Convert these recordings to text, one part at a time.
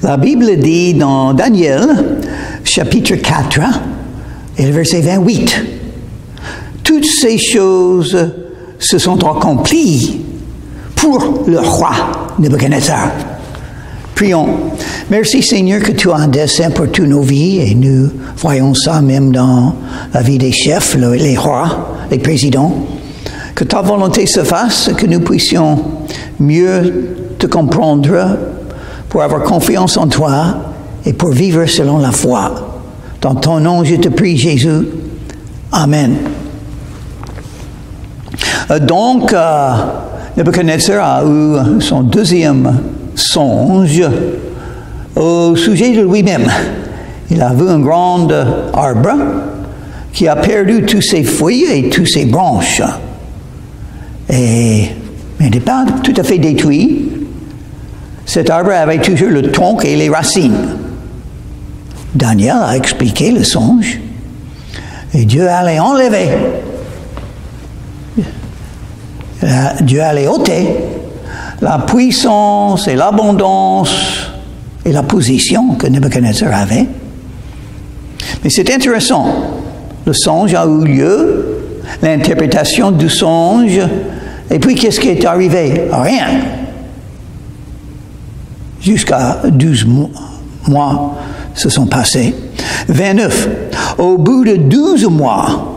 La Bible dit dans Daniel, chapitre 4, et le verset 28, « Toutes ces choses se sont accomplies pour le roi Nebuchadnezzar. » Prions. Merci Seigneur que tu as un dessein pour toutes nos vies et nous voyons ça même dans la vie des chefs, les rois, les présidents. Que ta volonté se fasse, que nous puissions mieux te comprendre pour avoir confiance en toi et pour vivre selon la foi. Dans ton nom, je te prie Jésus. Amen. Donc, Nebuchadnezzar a eu son deuxième songe au sujet de lui-même. Il a vu un grand arbre qui a perdu tous ses feuilles et toutes ses branches. Et il n'est pas tout à fait détruit. Cet arbre avait toujours le tronc et les racines. Daniel a expliqué le songe. Et Dieu allait enlever. Dieu allait ôter la puissance et l'abondance et la position que Nebuchadnezzar avait. Mais c'est intéressant. Le songe a eu lieu, l'interprétation du songe, et puis qu'est-ce qui est arrivé? Rien. Jusqu'à 12 mois se sont passés. 29. Au bout de 12 mois,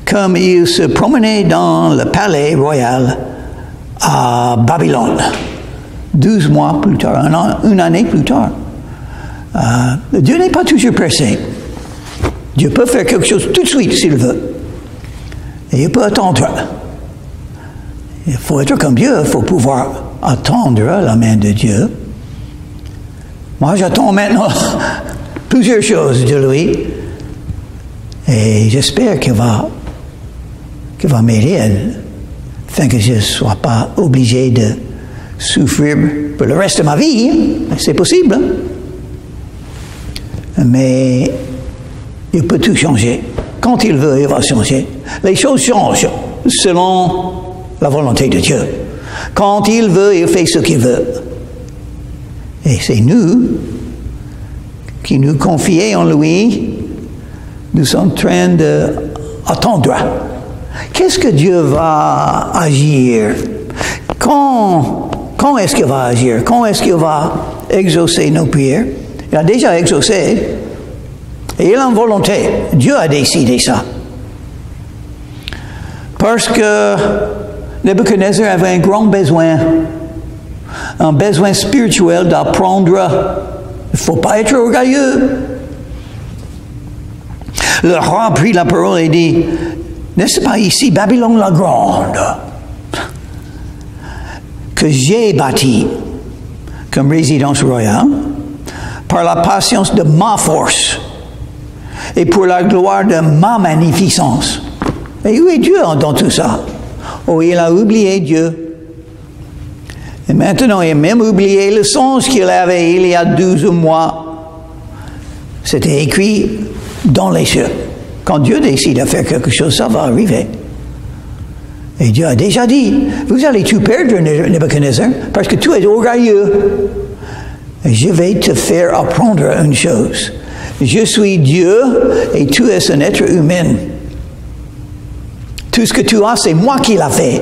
comme il se promenait dans le palais royal à Babylone, 12 mois plus tard, une année plus tard. Dieu n'est pas toujours pressé. Dieu peut faire quelque chose tout de suite s'il veut. Et il peut attendre. Il faut être comme Dieu, il faut pouvoir attendre la main de Dieu. Moi, j'attends maintenant plusieurs choses de lui. Et j'espère qu'il va m'aider afin que je ne sois pas obligé de souffrir pour le reste de ma vie. C'est possible. Mais il peut tout changer. Quand il veut, il va changer. Les choses changent selon la volonté de Dieu. Quand il veut, il fait ce qu'il veut. Et c'est nous qui nous confions en lui. Nous sommes en train d'attendre. Qu'est-ce que Dieu va agir? Quand est-ce qu'il va agir? Quand est-ce qu'il va exaucer nos prières? Il a déjà exaucé. Et il a une volonté. Dieu a décidé ça. Parce que Nebuchadnezzar avait un grand besoin. Un besoin spirituel d'apprendre. Il ne faut pas être orgueilleux. Le roi a pris la parole et dit, n'est-ce pas ici Babylone la grande que j'ai bâti comme résidence royale par la patience de ma force et pour la gloire de ma magnificence. Et où est Dieu dans tout ça? Oh, il a oublié Dieu. Et maintenant, il a même oublié le songe qu'il avait il y a 12 mois. C'était écrit dans les cieux. Quand Dieu décide de faire quelque chose, ça va arriver. Et Dieu a déjà dit, vous allez tout perdre, Nebuchadnezzar, parce que tu es orgueilleux. Et je vais te faire apprendre une chose. Je suis Dieu et tu es un être humain. Tout ce que tu as, c'est moi qui l'ai fait.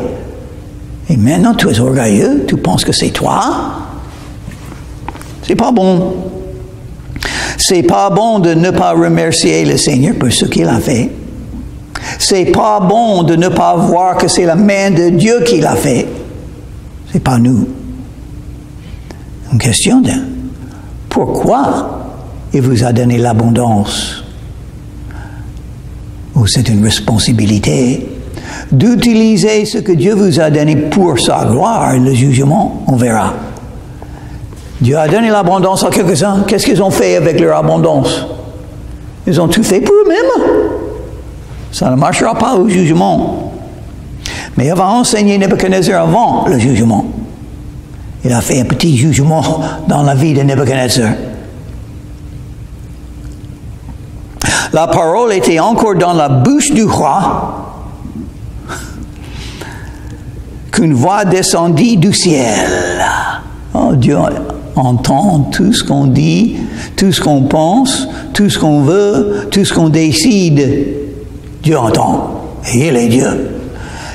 Et maintenant, tu es orgueilleux, tu penses que c'est toi. C'est pas bon. C'est pas bon de ne pas remercier le Seigneur pour ce qu'il a fait. C'est pas bon de ne pas voir que c'est la main de Dieu qui l'a fait. C'est pas nous. Une question de pourquoi il vous a donné l'abondance. Ou c'est une responsabilité d'utiliser ce que Dieu vous a donné pour sa gloire. Le jugement, on verra. Dieu a donné l'abondance à quelques-uns. Qu'est-ce qu'ils ont fait avec leur abondance? Ils ont tout fait pour eux-mêmes. Ça ne marchera pas au jugement. Mais il va enseigner Nebuchadnezzar avant le jugement. Il a fait un petit jugement dans la vie de Nebuchadnezzar. La parole était encore dans la bouche du roi qu'une voix descendit du ciel. Oh, Dieu entend tout ce qu'on dit, tout ce qu'on pense, tout ce qu'on veut, tout ce qu'on décide. Dieu entend. Et il est Dieu.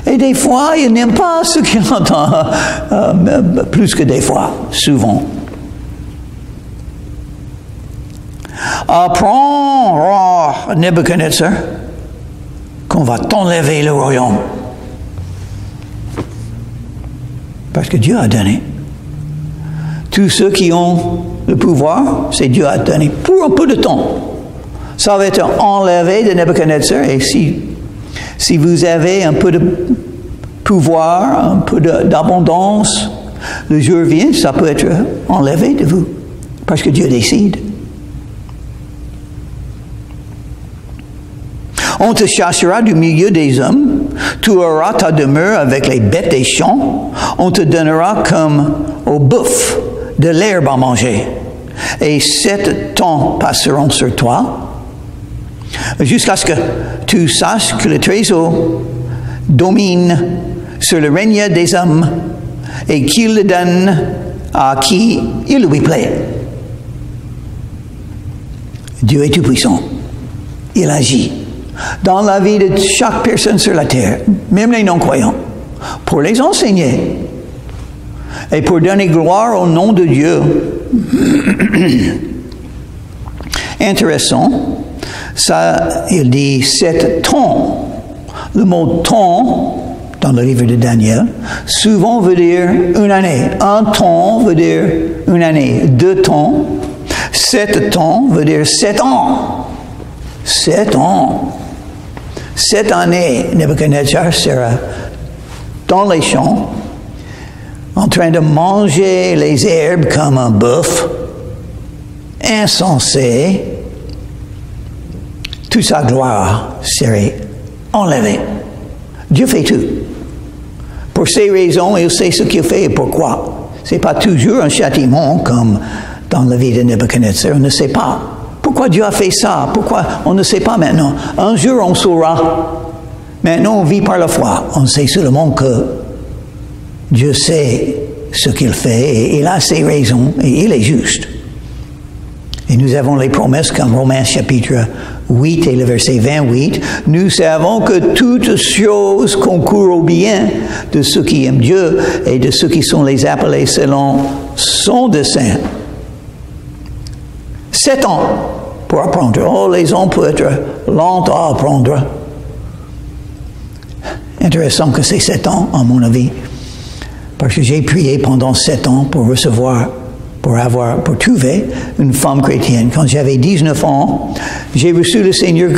Et des fois, il n'aime pas ce qu'il entend, plus que des fois, souvent. Apprends, Nebuchadnezzar, qu'on va t'enlever le royaume. Parce que Dieu a donné. Tous ceux qui ont le pouvoir, c'est Dieu a donné pour un peu de temps. Ça va être enlevé de Nebuchadnezzar. Et si vous avez un peu de pouvoir, un peu d'abondance, le jour vient, ça peut être enlevé de vous. Parce que Dieu décide. On te chassera du milieu des hommes, tu auras ta demeure avec les bêtes des champs, on te donnera comme au bœuf de l'herbe à manger, et 7 temps passeront sur toi, jusqu'à ce que tu saches que le Très-Haut domine sur le règne des hommes, et qu'il le donne à qui il lui plaît. Dieu est tout-puissant. Il agit dans la vie de chaque personne sur la terre, même les non-croyants, pour les enseigner et pour donner gloire au nom de Dieu. Intéressant, ça, il dit 7 temps. Le mot temps, dans le livre de Daniel, souvent veut dire une année. Un temps veut dire une année. 2 temps. 7 temps veut dire 7 ans. 7 ans. 7 années, Nebuchadnezzar sera dans les champs, en train de manger les herbes comme un bœuf, insensé. Toute sa gloire serait enlevée. Dieu fait tout. Pour ces raisons, il sait ce qu'il fait et pourquoi. Ce n'est pas toujours un châtiment comme dans la vie de Nebuchadnezzar, on ne sait pas. Pourquoi Dieu a fait ça? Pourquoi? On ne sait pas maintenant. Un jour, on saura. Maintenant, on vit par la foi. On sait seulement que Dieu sait ce qu'il fait et il a ses raisons et il est juste. Et nous avons les promesses comme Romains chapitre 8 et le verset 28. Nous savons que toutes choses concourent au bien de ceux qui aiment Dieu et de ceux qui sont les appelés selon son dessein. 7 ans pour apprendre. Oh, les ans peuvent être lents à apprendre. Intéressant que c'est 7 ans, à mon avis. Parce que j'ai prié pendant 7 ans pour recevoir, pour trouver une femme chrétienne. Quand j'avais 19 ans, j'ai reçu le Seigneur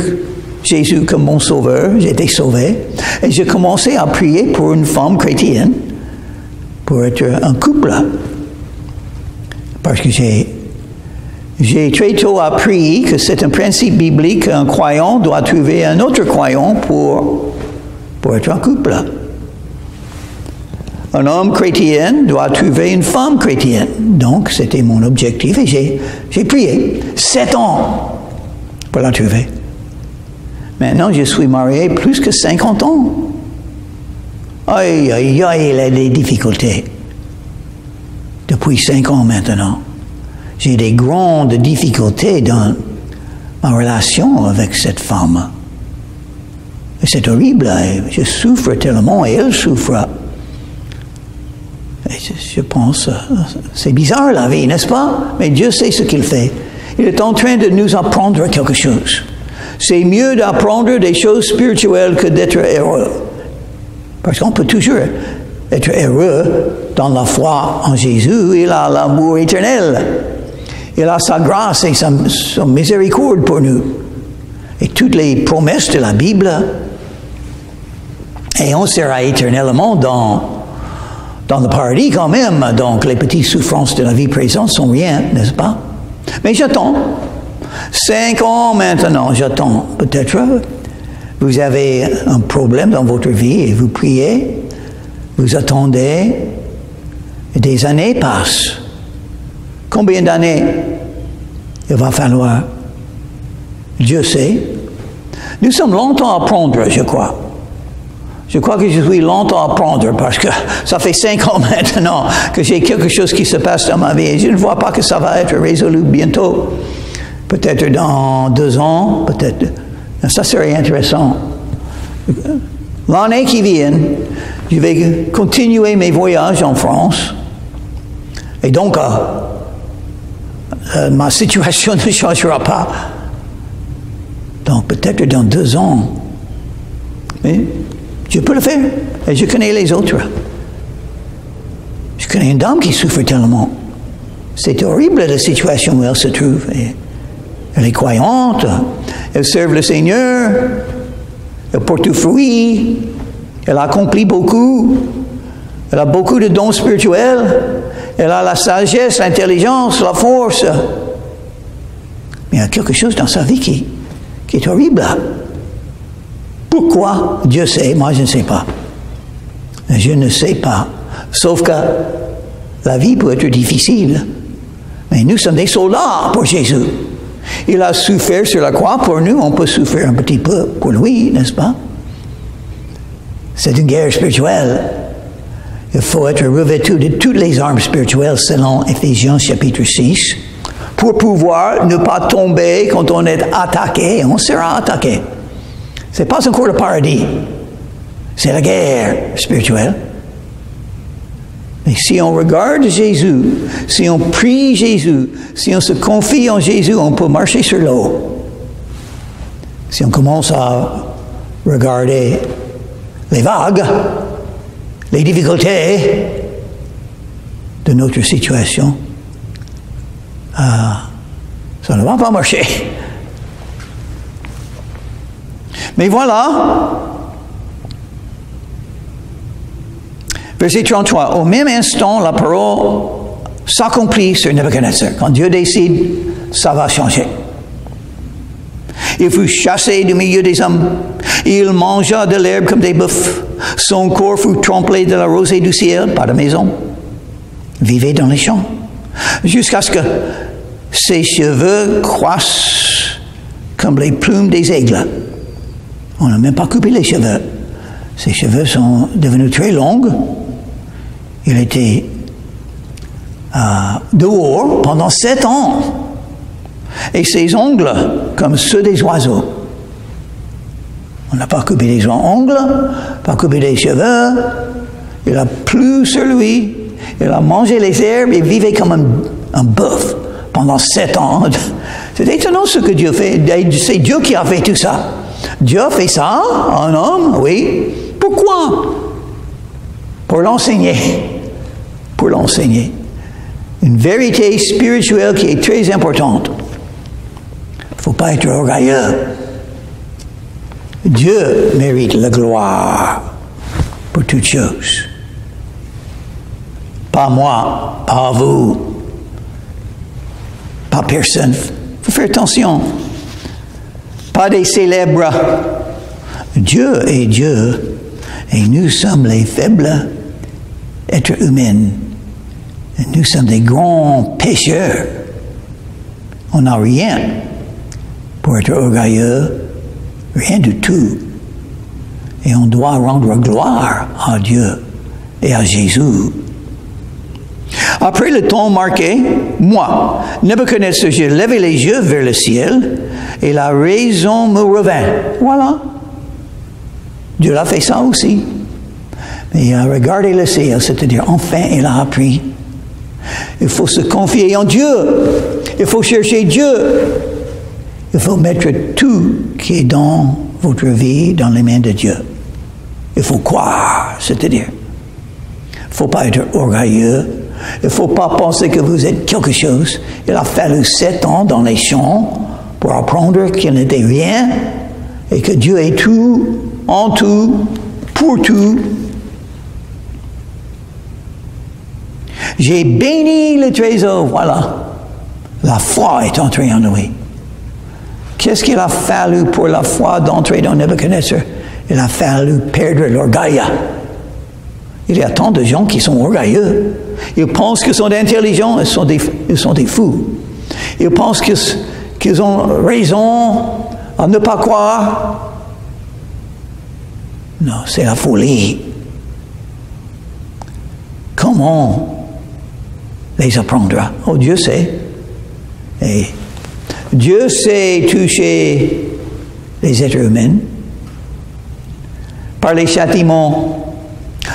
Jésus comme mon sauveur. J'ai été sauvé. Et j'ai commencé à prier pour une femme chrétienne, pour être un couple. Parce que j'ai très tôt appris que c'est un principe biblique qu'un croyant doit trouver un autre croyant pour être un couple. Un homme chrétien doit trouver une femme chrétienne. Donc, c'était mon objectif et j'ai prié 7 ans pour la trouver. Maintenant, je suis marié plus que 50 ans. Aïe, aïe, aïe, il a des difficultés. Depuis 5 ans maintenant. J'ai des grandes difficultés dans ma relation avec cette femme. Et c'est horrible. Je souffre tellement et elle souffre. Et je pense, c'est bizarre la vie, n'est-ce pas? Mais Dieu sait ce qu'il fait. Il est en train de nous apprendre quelque chose. C'est mieux d'apprendre des choses spirituelles que d'être heureux. Parce qu'on peut toujours être heureux dans la foi en Jésus. Il a l'amour éternel. Il a sa grâce et sa miséricorde pour nous. Et toutes les promesses de la Bible. Et on sera éternellement dans le paradis quand même. Donc les petites souffrances de la vie présente sont rien, n'est-ce pas? Mais j'attends. 5 ans maintenant, j'attends. Peut-être vous avez un problème dans votre vie et vous priez. Vous attendez. Et des années passent. Combien d'années il va falloir? Dieu sait. Nous sommes longtemps à prendre, je crois. Je crois que je suis longtemps à apprendre parce que ça fait 5 ans maintenant que j'ai quelque chose qui se passe dans ma vie et je ne vois pas que ça va être résolu bientôt. Peut-être dans 2 ans, peut-être. Ça serait intéressant. L'année qui vient, je vais continuer mes voyages en France et donc ma situation ne changera pas. Donc peut-être dans 2 ans. Mais je peux le faire. Et je connais les autres. Je connais une dame qui souffre tellement. C'est horrible la situation où elle se trouve. Et elle est croyante. Elle serve le Seigneur. Elle porte du fruit. Elle accomplit beaucoup. Elle a beaucoup de dons spirituels. Elle a la sagesse, l'intelligence, la force. Mais il y a quelque chose dans sa vie qui est horrible. Pourquoi? Dieu sait, moi je ne sais pas. Je ne sais pas. Sauf que la vie peut être difficile. Mais nous sommes des soldats pour Jésus. Il a souffert sur la croix pour nous, on peut souffrir un petit peu pour lui, n'est-ce pas? C'est une guerre spirituelle. Il faut être revêtu de toutes les armes spirituelles selon Éphésiens chapitre 6 pour pouvoir ne pas tomber quand on est attaqué. On sera attaqué. Ce n'est pas encore le paradis. C'est la guerre spirituelle. Mais si on regarde Jésus, si on prie Jésus, si on se confie en Jésus, on peut marcher sur l'eau. Si on commence à regarder les vagues, les difficultés de notre situation, ça ne va pas marcher. Mais voilà, verset 33, au même instant, la parole s'accomplit sur Nebuchadnezzar. Quand Dieu décide, ça va changer. Il fut chassé du milieu des hommes. Il mangea de l'herbe comme des bœufs. Son corps fut trempé de la rosée du ciel, pas de maison. Vivait dans les champs. Jusqu'à ce que ses cheveux croissent comme les plumes des aigles. On n'a même pas coupé les cheveux. Ses cheveux sont devenus très longs. Il était dehors pendant 7 ans. Et ses ongles, comme ceux des oiseaux. On n'a pas coupé les ongles, pas coupé les cheveux. Il a plu sur lui. Il a mangé les herbes et vivait comme un bœuf pendant 7 ans. C'est étonnant ce que Dieu fait. C'est Dieu qui a fait tout ça. Dieu a fait ça, un homme, oui. Pourquoi? Pour l'enseigner. Pour l'enseigner. Une vérité spirituelle qui est très importante. Il ne faut pas être orgueilleux. Dieu mérite la gloire pour toutes choses. Pas moi, pas vous, pas personne. Il faut faire attention. Pas des célèbres. Dieu est Dieu et nous sommes les faibles êtres humains. Et nous sommes des grands pécheurs. On n'a rien pour être orgueilleux, rien du tout. Et on doit rendre gloire à Dieu et à Jésus. Après le temps marqué, moi, Nebuchadnezzar, j'ai levé les yeux vers le ciel et la raison me revint. Voilà. Dieu a fait ça aussi. Mais il a regardé le ciel, c'est-à-dire enfin il a appris. Il faut se confier en Dieu. Il faut chercher Dieu. Il faut mettre tout qui est dans votre vie dans les mains de Dieu. Il faut croire, c'est-à-dire. Il ne faut pas être orgueilleux. Il ne faut pas penser que vous êtes quelque chose. Il a fallu 7 ans dans les champs pour apprendre qu'il n'était rien et que Dieu est tout, en tout, pour tout. J'ai béni le trésor, voilà. La foi est entrée en lui. Qu'est-ce qu'il a fallu pour la foi d'entrer dans Nebuchadnezzar? Il a fallu perdre l'orgueil. Il y a tant de gens qui sont orgueilleux. Ils pensent qu'ils sont intelligents, ils sont des fous. Ils pensent qu'ils ont raison à ne pas croire. Non, c'est la folie. Comment les apprendra? Oh, Dieu sait. Et Dieu sait toucher les êtres humains par les châtiments,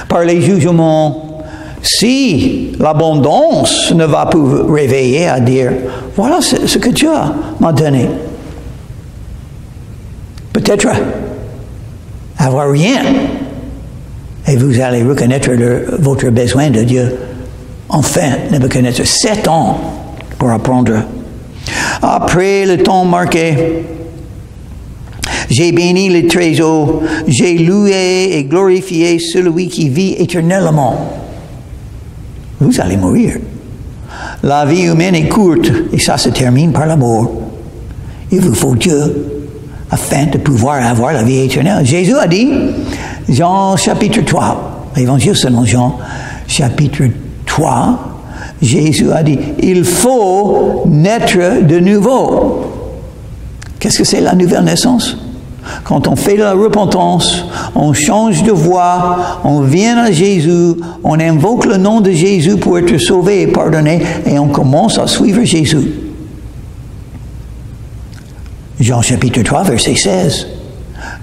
par les jugements. Si l'abondance ne va pas vous réveiller à dire, voilà ce que Dieu m'a donné. Peut-être avoir rien. Et vous allez reconnaître votre besoin de Dieu. Enfin, Nebuchadnezzar, 7 ans pour apprendre. Après le temps marqué, j'ai béni le trésor, j'ai loué et glorifié celui qui vit éternellement. Vous allez mourir. La vie humaine est courte et ça se termine par la mort. Il vous faut Dieu afin de pouvoir avoir la vie éternelle. Jésus a dit, Jean chapitre 3, l'évangile selon Jean chapitre 3, Jésus a dit, il faut naître de nouveau. Qu'est-ce que c'est la nouvelle naissance? Quand on fait de la repentance, on change de voie, on vient à Jésus, on invoque le nom de Jésus pour être sauvé et pardonné, et on commence à suivre Jésus. Jean chapitre 3, verset 16.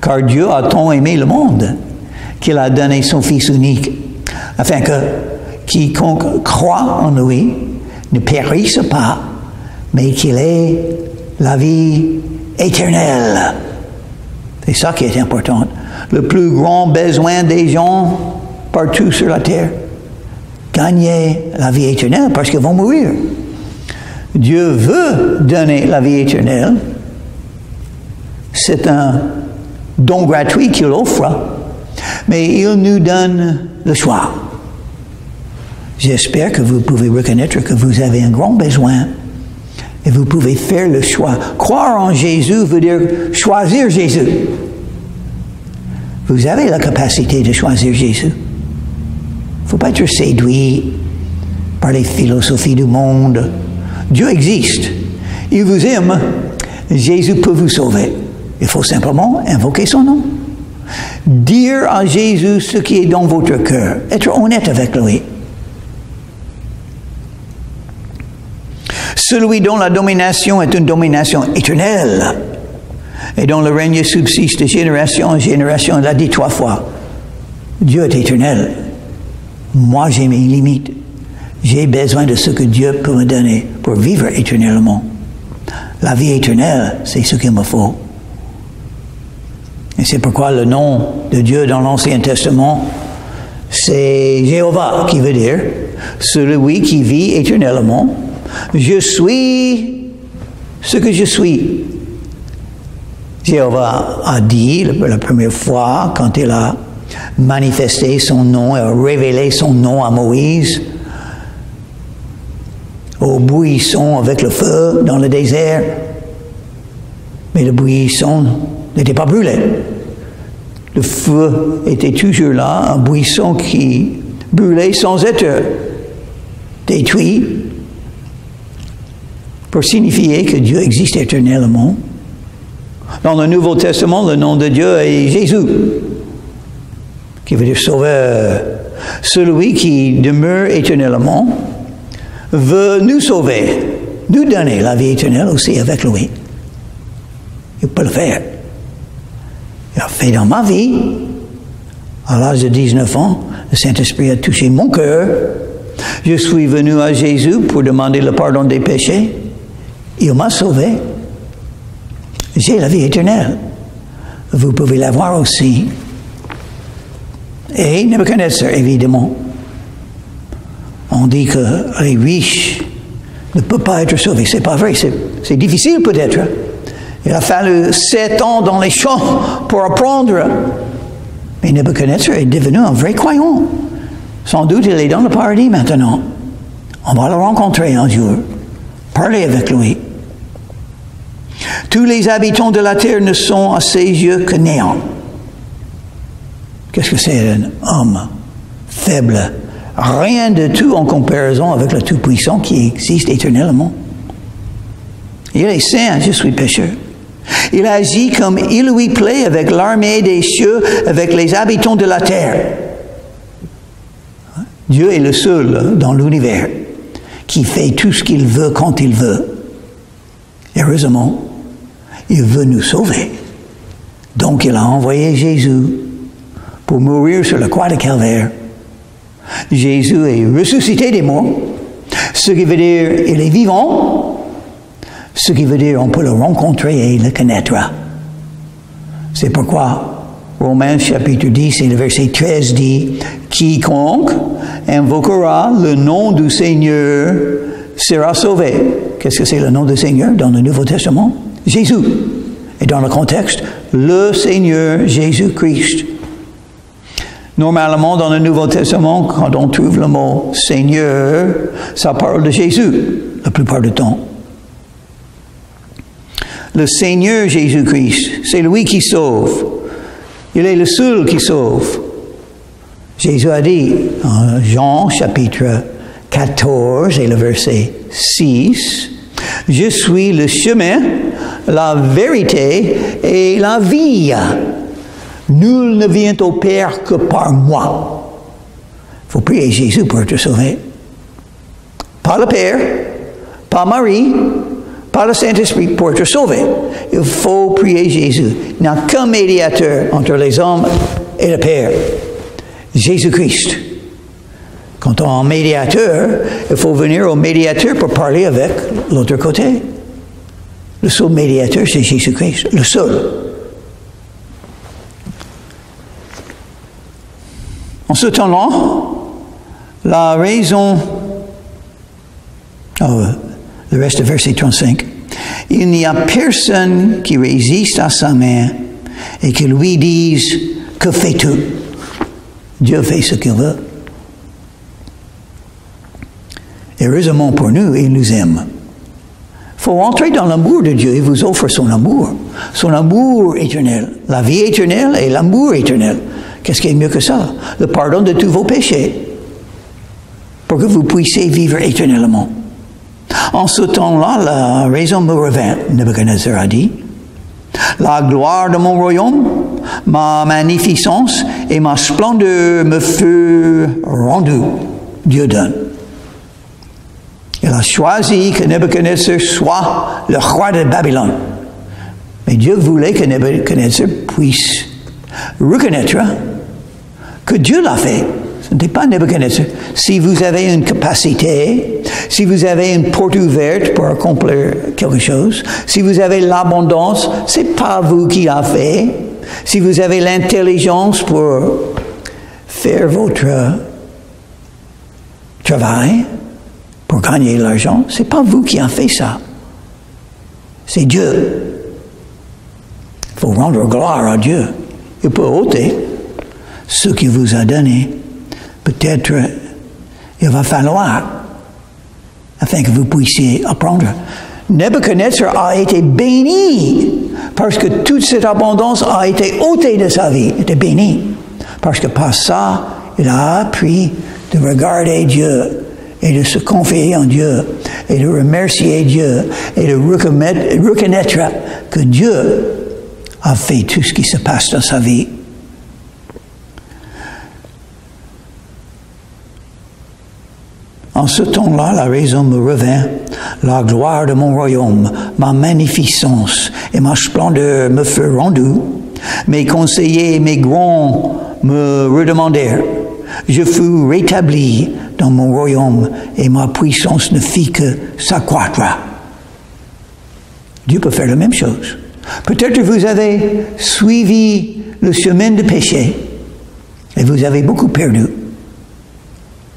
Car Dieu a tant aimé le monde qu'il a donné son Fils unique, afin que quiconque croit en lui ne périsse pas, mais qu'il ait la vie éternelle. C'est ça qui est important. Le plus grand besoin des gens partout sur la terre, gagner la vie éternelle parce qu'ils vont mourir. Dieu veut donner la vie éternelle. C'est un don gratuit qu'il offre, mais il nous donne le choix. J'espère que vous pouvez reconnaître que vous avez un grand besoin et vous pouvez faire le choix. Croire en Jésus veut dire choisir Jésus. Vous avez la capacité de choisir Jésus. Il ne faut pas être séduit par les philosophies du monde. Dieu existe. Il vous aime. Jésus peut vous sauver. Il faut simplement invoquer son nom. Dire à Jésus ce qui est dans votre cœur. Être honnête avec lui. Celui dont la domination est une domination éternelle et dont le règne subsiste de génération en génération. Il a dit 3 fois. Dieu est éternel. Moi, j'ai mes limites. J'ai besoin de ce que Dieu peut me donner pour vivre éternellement. La vie éternelle, c'est ce qu'il me faut. Et c'est pourquoi le nom de Dieu dans l'Ancien Testament, c'est Jéhovah, qui veut dire celui qui vit éternellement. Je suis ce que je suis. Jéhovah a dit la première fois quand il a manifesté son nom, a révélé son nom à Moïse au buisson avec le feu dans le désert. Mais le buisson n'était pas brûlé. Le feu était toujours là, un buisson qui brûlait sans être détruit, pour signifier que Dieu existe éternellement. Dans le Nouveau Testament, le nom de Dieu est Jésus, qui veut dire sauveur. Celui qui demeure éternellement veut nous sauver, nous donner la vie éternelle aussi avec lui. Il peut le faire. Il a fait dans ma vie, à l'âge de 19 ans, le Saint-Esprit a touché mon cœur. Je suis venu à Jésus pour demander le pardon des péchés. Il m'a sauvé. J'ai la vie éternelle. Vous pouvez l'avoir aussi. Et Nebuchadnezzar, évidemment. On dit que les riches ne peuvent pas être sauvés. C'est pas vrai. C'est difficile peut-être. Il a fallu 7 ans dans les champs pour apprendre. Mais Nebuchadnezzar est devenu un vrai croyant. Sans doute, il est dans le paradis maintenant. On va le rencontrer un jour. Parler avec lui. Tous les habitants de la terre ne sont à ses yeux que néant. Qu'est-ce que c'est un homme faible? Rien de tout en comparaison avec le Tout-Puissant qui existe éternellement. Il est saint, je suis pécheur. Il agit comme il lui plaît avec l'armée des cieux, avec les habitants de la terre. Dieu est le seul dans l'univers qui fait tout ce qu'il veut quand il veut. Heureusement, il veut nous sauver. Donc il a envoyé Jésus pour mourir sur la croix de Calvaire. Jésus est ressuscité des morts, ce qui veut dire il est vivant, ce qui veut dire on peut le rencontrer et le connaître. C'est pourquoi Romains chapitre 10 et le verset 13 dit « Quiconque invoquera le nom du Seigneur sera sauvé ». Qu'est-ce que c'est le nom du Seigneur dans le Nouveau Testament? Jésus. Et dans le contexte, le Seigneur Jésus-Christ. Normalement, dans le Nouveau Testament, quand on trouve le mot Seigneur, ça parle de Jésus, la plupart du temps. Le Seigneur Jésus-Christ, c'est lui qui sauve. Il est le seul qui sauve. Jésus a dit, en Jean chapitre 14 et le verset 6, « Je suis le chemin, la vérité et la vie. Nul ne vient au Père que par moi. » Il faut prier Jésus pour te sauver. Pas le Père, pas Marie, pas le Saint-Esprit pour te sauver. Il faut prier Jésus. Il n'y a qu'un médiateur entre les hommes et le Père. Jésus-Christ. Quand on a un médiateur, il faut venir au médiateur pour parler avec l'autre côté. Le seul médiateur, c'est Jésus-Christ. Le seul. En ce temps-là, la raison... le reste du verset 35. Il n'y a personne qui résiste à sa main et qui lui dise « Que fais-tu » Dieu fait ce qu'il veut. Heureusement pour nous, il nous aime. Il faut entrer dans l'amour de Dieu. Il vous offre son amour éternel, la vie éternelle et l'amour éternel. Qu'est-ce qui est mieux que ça? Le pardon de tous vos péchés, pour que vous puissiez vivre éternellement. En ce temps-là, la raison me revint, Nebuchadnezzar a dit. La gloire de mon royaume, ma magnificence et ma splendeur me furent rendues. Dieu donne. Il a choisi que Nebuchadnezzar soit le roi de Babylone. Mais Dieu voulait que Nebuchadnezzar puisse reconnaître que Dieu l'a fait. Ce n'était pas Nebuchadnezzar. Si vous avez une capacité, si vous avez une porte ouverte pour accomplir quelque chose, si vous avez l'abondance, ce n'est pas vous qui l'avez fait. Si vous avez l'intelligence pour faire votre travail, pour gagner l'argent, ce n'est pas vous qui avez fait ça. C'est Dieu. Il faut rendre gloire à Dieu. Il peut ôter ce qu'il vous a donné. Peut-être il va falloir afin que vous puissiez apprendre. Nebuchadnezzar a été béni parce que toute cette abondance a été ôtée de sa vie. Il était béni. Parce que par ça, il a appris de regarder Dieu et de se confier en Dieu et de remercier Dieu et de reconnaître que Dieu a fait tout ce qui se passe dans sa vie. En ce temps-là, la raison me revint, la gloire de mon royaume, ma magnificence et ma splendeur me furent rendues. Mes conseillers et mes grands me redemandèrent. Je fus rétabli dans mon royaume et ma puissance ne fit que s'accroître. Dieu peut faire la même chose. Peut-être que vous avez suivi le chemin du péché et vous avez beaucoup perdu.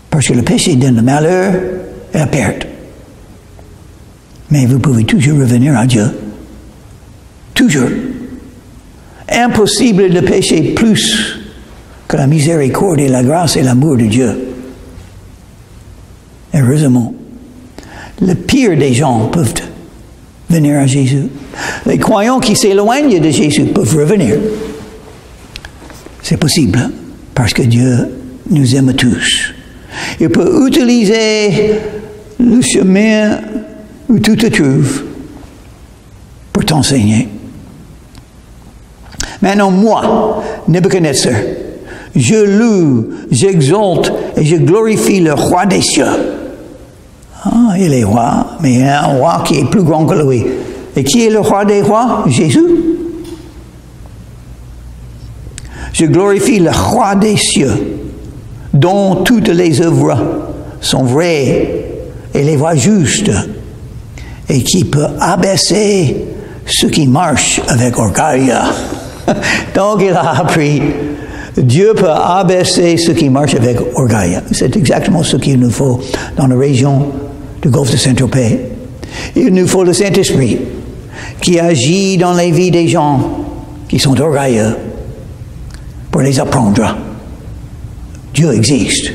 Parce que le péché donne le malheur et la perte. Mais vous pouvez toujours revenir à Dieu. Toujours. Impossible de pécher plus que la miséricorde et la grâce et l'amour de Dieu. Heureusement, le pire des gens peuvent venir à Jésus. Les croyants qui s'éloignent de Jésus peuvent revenir. C'est possible, parce que Dieu nous aime tous. Il peut utiliser le chemin où tout te trouve pour t'enseigner. Maintenant, moi, Nebuchadnezzar, je loue, j'exalte et je glorifie le roi des cieux. Ah, il est roi, mais il y a un roi qui est plus grand que lui. Et qui est le roi des rois? Jésus. Je glorifie le roi des cieux, dont toutes les œuvres sont vraies et les voies justes, et qui peut abaisser ceux qui marchent avec orgueil. Donc il a appris, Dieu peut abaisser ceux qui marchent avec orgueil. C'est exactement ce qu'il nous faut dans la région du golfe de Saint-Tropez. Il nous faut le Saint-Esprit qui agit dans les vies des gens qui sont orgueilleux pour les apprendre. Dieu existe.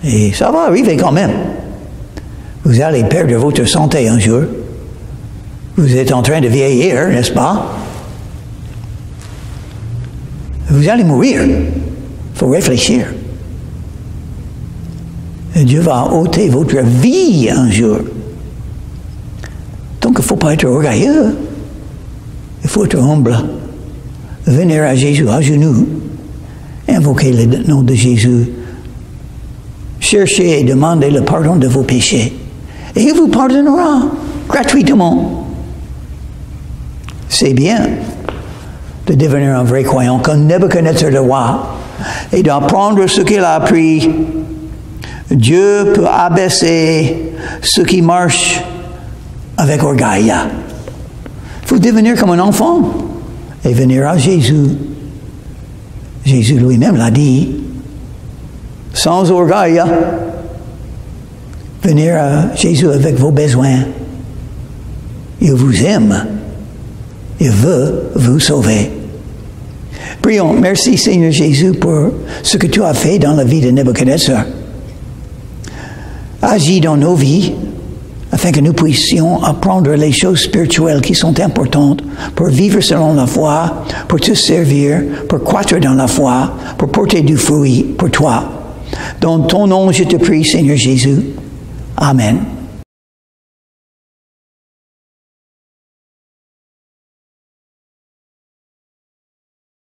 Et ça va arriver quand même. Vous allez perdre votre santé un jour. Vous êtes en train de vieillir, n'est-ce pas? Vous allez mourir. Il faut réfléchir. Et Dieu va ôter votre vie un jour. Donc il ne faut pas être orgueilleux. Il faut être humble. Venir à Jésus à genoux. Invoquer le nom de Jésus. Cherchez et demandez le pardon de vos péchés. Et il vous pardonnera gratuitement. C'est bien de devenir un vrai croyant comme Nebuchadnezzar le roi et d'apprendre ce qu'il a appris. Dieu peut abaisser ceux qui marchent avec orgueil. Il faut devenir comme un enfant et venir à Jésus. Jésus lui-même l'a dit, sans orgueil, venir à Jésus avec vos besoins. Il vous aime. Il veut vous sauver. Prions. Merci Seigneur Jésus pour ce que tu as fait dans la vie de Nebuchadnezzar. Agis dans nos vies afin que nous puissions apprendre les choses spirituelles qui sont importantes pour vivre selon la foi, pour te servir, pour croître dans la foi, pour porter du fruit pour toi. Dans ton nom, je te prie, Seigneur Jésus. Amen.